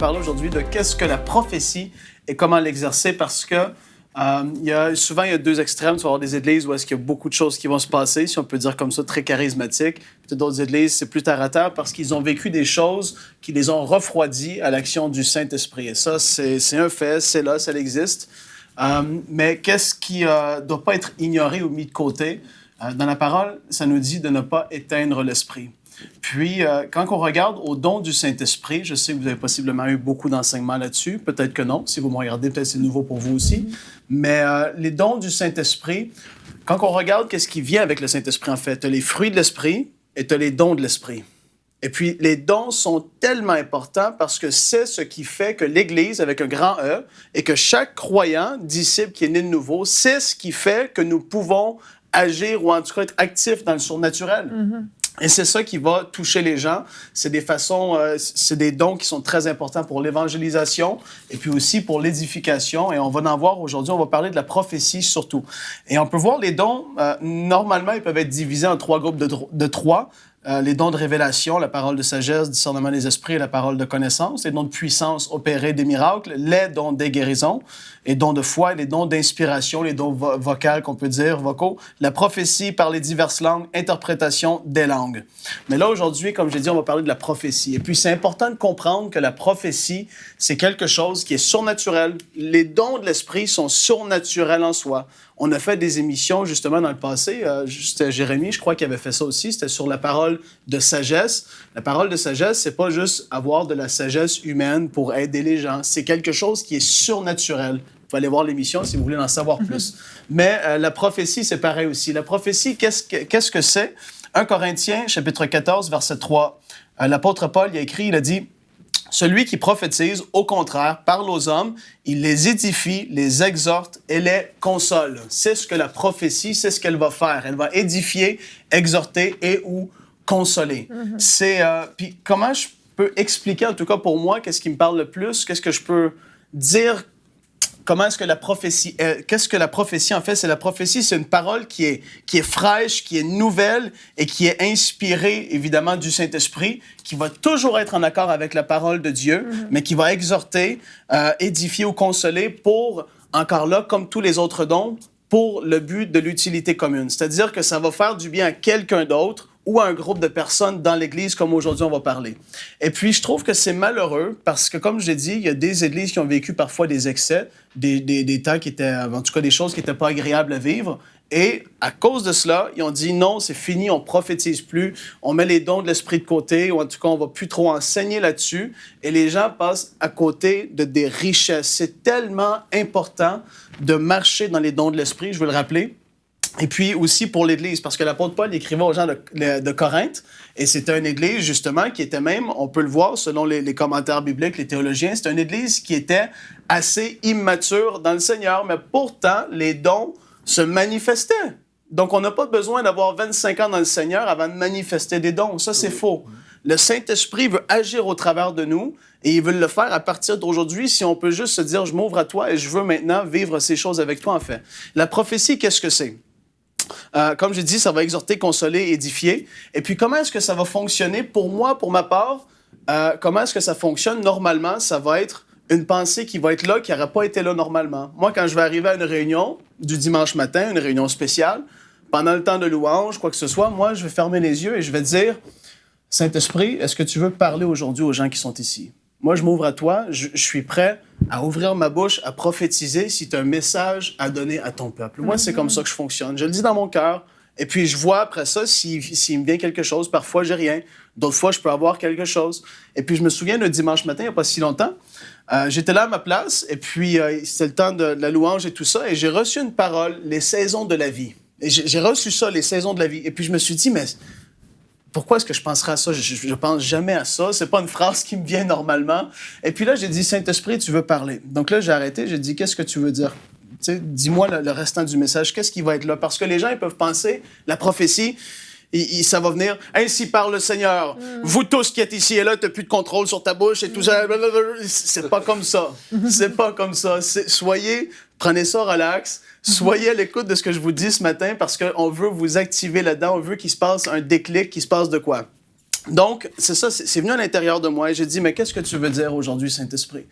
parler aujourd'hui de qu'est-ce que la prophétie et comment l'exercer parce que souvent, il y a deux extrêmes. Tu vas avoir des églises où est-ce qu'il y a beaucoup de choses qui vont se passer, si on peut dire comme ça, très charismatiques. Puis d'autres églises, c'est plus terre à terre parce qu'ils ont vécu des choses qui les ont refroidis à l'action du Saint-Esprit. Et ça, c'est un fait, c'est là, ça existe. Mais qu'est-ce qui ne doit pas être ignoré ou mis de côté? Dans la parole, ça nous dit de ne pas éteindre l'esprit. Puis, quand on regarde au don du Saint-Esprit, je sais que vous avez possiblement eu beaucoup d'enseignements là-dessus, peut-être que non, si vous me regardez, peut-être c'est nouveau pour vous aussi, mais les dons du Saint-Esprit, quand on regarde qu'est-ce qui vient avec le Saint-Esprit, en fait, tu as les fruits de l'Esprit et tu as les dons de l'Esprit. Et puis, les dons sont tellement importants parce que c'est ce qui fait que l'Église, avec un grand E, et que chaque croyant, disciple qui est né de nouveau, c'est ce qui fait que nous pouvons agir ou en tout cas être actifs dans le surnaturel. Mm-hmm. Et c'est ça qui va toucher les gens. C'est des dons qui sont très importants pour l'évangélisation et puis aussi pour l'édification. Et on va en voir aujourd'hui, on va parler de la prophétie surtout. Et on peut voir les dons, normalement, ils peuvent être divisés en trois groupes de trois. Les dons de révélation, la parole de sagesse, discernement des esprits et la parole de connaissance, les dons de puissance, opérer des miracles, les dons des guérisons, les dons de foi, les dons d'inspiration, les dons vocaux qu'on peut dire, vocaux, la prophétie par les diverses langues, interprétation des langues. Mais là, aujourd'hui, comme j'ai dit, on va parler de la prophétie. Et puis, c'est important de comprendre que la prophétie, c'est quelque chose qui est surnaturel. Les dons de l'esprit sont surnaturels en soi. On a fait des émissions, justement, dans le passé. C'était Jérémie, je crois, qui avait fait ça aussi. C'était sur la parole de sagesse. La parole de sagesse, c'est pas juste avoir de la sagesse humaine pour aider les gens. C'est quelque chose qui est surnaturel. Vous pouvez aller voir l'émission si vous voulez en savoir plus. Mais la prophétie, c'est pareil aussi. La prophétie, qu'est-ce que c'est? 1 Corinthiens, chapitre 14, verset 3. L'apôtre Paul, il a écrit, il a dit... Celui qui prophétise, au contraire, parle aux hommes, il les édifie, les exhorte et les console. C'est ce que la prophétie, c'est ce qu'elle va faire. Elle va édifier, exhorter et ou consoler. Mm-hmm. Puis comment je peux expliquer, en tout cas pour moi, qu'est-ce qui me parle le plus, qu'est-ce que je peux dire. Comment est-ce que la prophétie est? Qu'est-ce que la prophétie, en fait? La prophétie, c'est une parole qui est fraîche, qui est nouvelle et qui est inspirée, évidemment, du Saint-Esprit, qui va toujours être en accord avec la parole de Dieu, mais qui va exhorter, édifier ou consoler pour, encore là, comme tous les autres dons, pour le but de l'utilité commune. C'est-à-dire que ça va faire du bien à quelqu'un d'autre ou à un groupe de personnes dans l'Église, comme aujourd'hui on va parler. Et puis, je trouve que c'est malheureux parce que, comme je l'ai dit, il y a des églises qui ont vécu parfois des excès, des temps qui étaient, en tout cas, des choses qui n'étaient pas agréables à vivre. Et à cause de cela, ils ont dit non, c'est fini, on prophétise plus, on met les dons de l'esprit de côté, ou en tout cas, on va plus trop enseigner là-dessus. Et les gens passent à côté de des richesses. C'est tellement important de marcher dans les dons de l'esprit, je veux le rappeler. Et puis aussi pour l'Église, parce que l'apôtre Paul écrivait aux gens de Corinthe, et c'était une Église, justement, qui était même, on peut le voir selon les commentaires bibliques, les théologiens, c'était une Église qui était assez immature dans le Seigneur, mais pourtant, les dons se manifestaient. Donc, on n'a pas besoin d'avoir 25 ans dans le Seigneur avant de manifester des dons. Ça, c'est faux. Le Saint-Esprit veut agir au travers de nous, et il veut le faire à partir d'aujourd'hui, si on peut juste se dire, je m'ouvre à toi et je veux maintenant vivre ces choses avec toi, en fait. La prophétie, qu'est-ce que c'est? Comme j'ai dit, ça va exhorter, consoler, édifier. Et puis, comment est-ce que ça va fonctionner pour moi, pour ma part? Comment est-ce que ça fonctionne? Normalement, ça va être une pensée qui va être là, qui n'aurait pas été là normalement. Moi, quand je vais arriver à une réunion du dimanche matin, une réunion spéciale, pendant le temps de louange, quoi que ce soit, moi, je vais fermer les yeux et je vais dire, Saint-Esprit, est-ce que tu veux parler aujourd'hui aux gens qui sont ici? Moi, je m'ouvre à toi, je suis prêt à ouvrir ma bouche, à prophétiser si tu as un message à donner à ton peuple. Moi, c'est comme ça que je fonctionne. Je le dis dans mon cœur, et puis je vois après ça s'il me vient quelque chose. Parfois, j'ai rien. D'autres fois, je peux avoir quelque chose. Et puis, je me souviens, le dimanche matin, il n'y a pas si longtemps, j'étais là à ma place, et puis c'était le temps de la louange et tout ça, et j'ai reçu une parole, les saisons de la vie. Et j'ai reçu ça, les saisons de la vie. Et puis, je me suis dit, mais... pourquoi est-ce que je penserais à ça? Je pense jamais à ça. C'est pas une phrase qui me vient normalement. Et puis là, j'ai dit, Saint-Esprit, tu veux parler. Donc là, j'ai arrêté. J'ai dit, qu'est-ce que tu veux dire? Tu sais, dis-moi le restant du message. Qu'est-ce qui va être là? Parce que les gens, ils peuvent penser, la prophétie, ça va venir, ainsi parle le Seigneur. Vous tous qui êtes ici et là, tu n'as plus de contrôle sur ta bouche et tout ça. C'est pas comme ça. C'est pas comme ça. Prenez ça relax. Soyez à l'écoute de ce que je vous dis ce matin parce qu'on veut vous activer là-dedans. On veut qu'il se passe un déclic, qu'il se passe de quoi? Donc, c'est ça, c'est venu à l'intérieur de moi et j'ai dit, mais qu'est-ce que tu veux dire aujourd'hui, Saint-Esprit?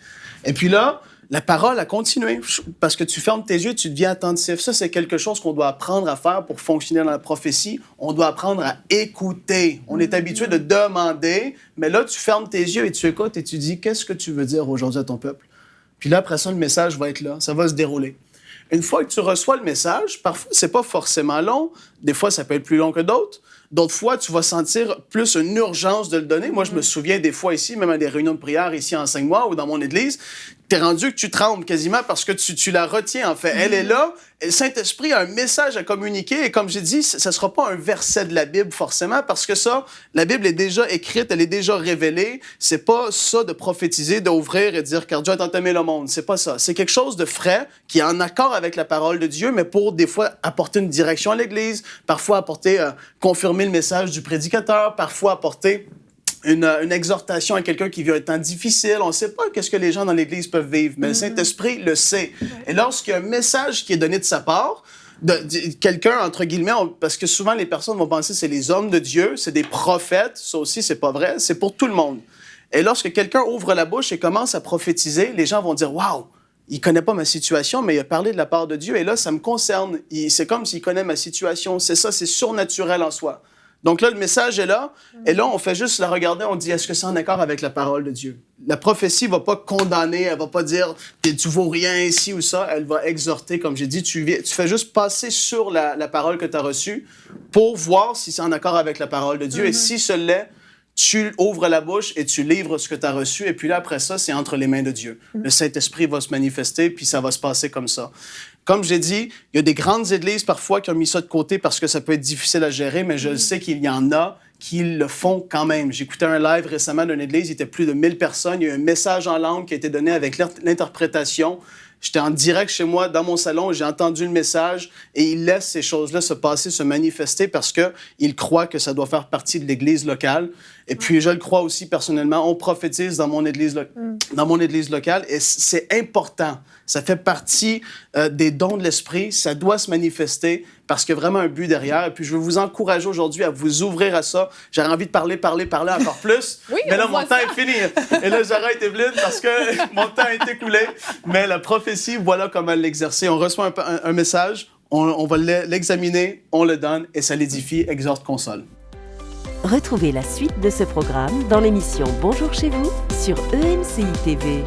Et puis là, la parole a continué parce que tu fermes tes yeux et tu deviens attentif. Ça, c'est quelque chose qu'on doit apprendre à faire pour fonctionner dans la prophétie. On doit apprendre à écouter. On est habitué de demander, mais là, tu fermes tes yeux et tu écoutes et tu dis, qu'est-ce que tu veux dire aujourd'hui à ton peuple? Puis là, après ça, le message va être là, ça va se dérouler. Une fois que tu reçois le message, parfois, c'est pas forcément long. Des fois, ça peut être plus long que d'autres. D'autres fois, tu vas sentir plus une urgence de le donner. Moi, je me souviens des fois ici, même à des réunions de prière ici en 5 mois ou dans mon église, t'es rendu que tu trembles quasiment parce que tu la retiens, en fait. Elle est là, et le Saint-Esprit a un message à communiquer, et comme j'ai dit, ça sera pas un verset de la Bible, forcément, parce que ça, la Bible est déjà écrite, elle est déjà révélée. C'est pas ça de prophétiser, d'ouvrir et de dire « car Dieu a tant aimé le monde ». C'est pas ça. C'est quelque chose de frais, qui est en accord avec la parole de Dieu, mais pour, des fois, apporter une direction à l'Église, parfois apporter, confirmer le message du prédicateur, parfois apporter une exhortation à quelqu'un qui vit un temps difficile. On ne sait pas qu'est-ce que les gens dans l'Église peuvent vivre, mais le Saint-Esprit le sait. Et lorsqu'il y a un message qui est donné de sa part, de quelqu'un, entre guillemets, parce que souvent les personnes vont penser que c'est les hommes de Dieu, c'est des prophètes, ça aussi c'est pas vrai, c'est pour tout le monde. Et lorsque quelqu'un ouvre la bouche et commence à prophétiser, les gens vont dire « Wow! Il connaît pas ma situation, mais il a parlé de la part de Dieu, et là, ça me concerne. C'est comme s'il connaît ma situation. C'est ça, c'est surnaturel en soi. » Donc là, le message est là, et là, on fait juste la regarder, on dit, est-ce que c'est en accord avec la parole de Dieu? La prophétie ne va pas condamner, elle ne va pas dire, tu vaux rien ici ou ça, elle va exhorter, comme j'ai dit, tu fais juste passer sur la parole que tu as reçue pour voir si c'est en accord avec la parole de Dieu, et si ce l'est, tu ouvres la bouche et tu livres ce que tu as reçu, et puis là, après ça, c'est entre les mains de Dieu. Le Saint-Esprit va se manifester, puis ça va se passer comme ça. Comme j'ai dit, il y a des grandes églises parfois qui ont mis ça de côté parce que ça peut être difficile à gérer, mais je sais qu'il y en a qui le font quand même. J'écoutais un live récemment d'une église, il était plus de 1000 personnes, il y a eu un message en langue qui a été donné avec l'interprétation. J'étais en direct chez moi, dans mon salon, j'ai entendu le message et il laisse ces choses-là se passer, se manifester parce qu'il croit que ça doit faire partie de l'Église locale. Et puis, je le crois aussi personnellement, on prophétise dans mon Église locale et c'est important. Ça fait partie des dons de l'Esprit, ça doit se manifester parce qu'il y a vraiment un but derrière. Et puis, je veux vous encourager aujourd'hui à vous ouvrir à ça. J'aurais envie de parler encore plus, oui, mais là, mon temps est fini. Et là, j'arrête, Evelyne, parce que mon temps est écoulé. Mais la prophétie, voilà comment l'exercer. On reçoit un message, on va l'examiner, on le donne, et ça l'édifie, exhorte, console. Retrouvez la suite de ce programme dans l'émission Bonjour chez vous sur EMCI TV.